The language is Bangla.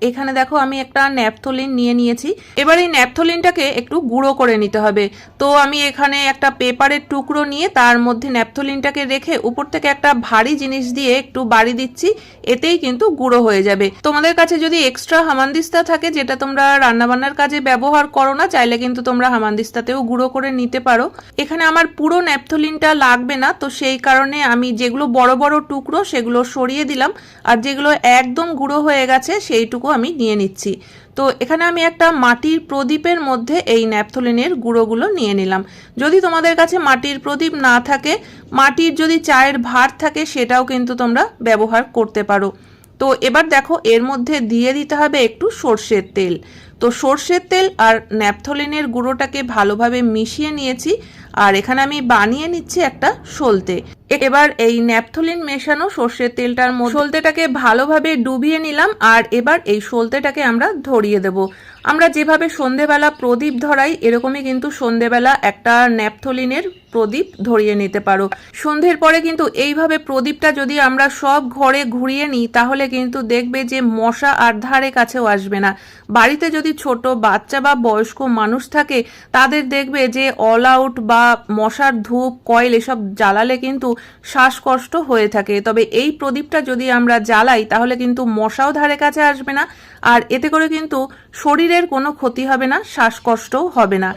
এখানে দেখো আমি একটা ন্যাপথলিন নিয়ে নিয়েছি। এবার এই ন্যাপথলিনটাকে একটু গুঁড়ো করে নিতে হবে। তো আমি এখানে একটা পেপারের টুকরো নিয়ে তার মধ্যে ন্যাপথলিনটাকে রেখে উপর থেকে একটা ভারী জিনিস দিয়ে একটু বাড়ি দিচ্ছি, এতেই কিন্তু গুঁড়ো হয়ে যাবে। তোমাদের কাছে যদি এক্সট্রা হামানদিস্তা থাকে, যেটা তোমরা রান্নাবান্নার কাজে ব্যবহার করো না, চাইলে কিন্তু তোমরা হামানদিস্তাতেও গুঁড়ো করে নিতে পারো। এখানে আমার পুরো ন্যাপথলিনটা লাগবে না, তো সেই কারণে আমি যেগুলো বড় বড় টুকরো সেগুলো সরিয়ে দিলাম, আর যেগুলো একদম গুঁড়ো হয়ে গেছে সেইটুকু আমি নিয়ে নিচ্ছি। তো এখানে আমি একটা মাটির প্রদীপের মধ্যে এই ন্যাপথলিনের গুঁড়োগুলো নিয়ে নিলাম। যদি তোমাদের কাছে মাটির প্রদীপ না থাকে, মাটির যদি চায়ের ভাঁড় থাকে সেটাও কিন্তু তোমরা ব্যবহার করতে পারো। তো এবার দেখো এর মধ্যে দিয়ে দিতে হবে একটু সর্ষের তেল। তো সর্ষের তেল আর ন্যাপথলিনের গুঁড়োটাকে ভালোভাবে মিশিয়ে নিয়েছি, আর এখানে আমি বানিয়ে নিচ্ছি একটা সলতে। এবার এই ন্যাপথলিন মেশানো সর্ষের তেলটার মধ্যে সলতেটাকে ভালোভাবে ডুবিয়ে নিলাম, আর এবার এই সলতেটাকে আমরা ধরিয়ে দেব। আমরা যেভাবে সন্ধেবেলা প্রদীপ ধরাই, এরকমই কিন্তু সন্ধেবেলা একটা ন্যাপথলিনের প্রদীপ ধরিয়ে নিতে পারো। সন্ধ্যের পরে কিন্তু এইভাবে প্রদীপটা যদি আমরা সব ঘরে ঘুরিয়ে নিই, তাহলে কিন্তু দেখবে যে মশা আর ধারে কাছেও আসবে না। বাড়িতে যদি ছোট বাচ্চা বা বয়স্ক মানুষ থাকে, তাদের দেখবে যে অল আউট বা মশার ধূপ কয়েল এসব জ্বালালে কিন্তু শ্বাসকষ্ট হয়ে থাকে। তবে এই প্রদীপটা যদি আমরা জ্বালাই, তাহলে কিন্তু মশাও ধারে কাছে আসবে না, আর এতে করে কিন্তু শরীরের কোনো ক্ষতি হবে না, শ্বাসকষ্টও হবে না।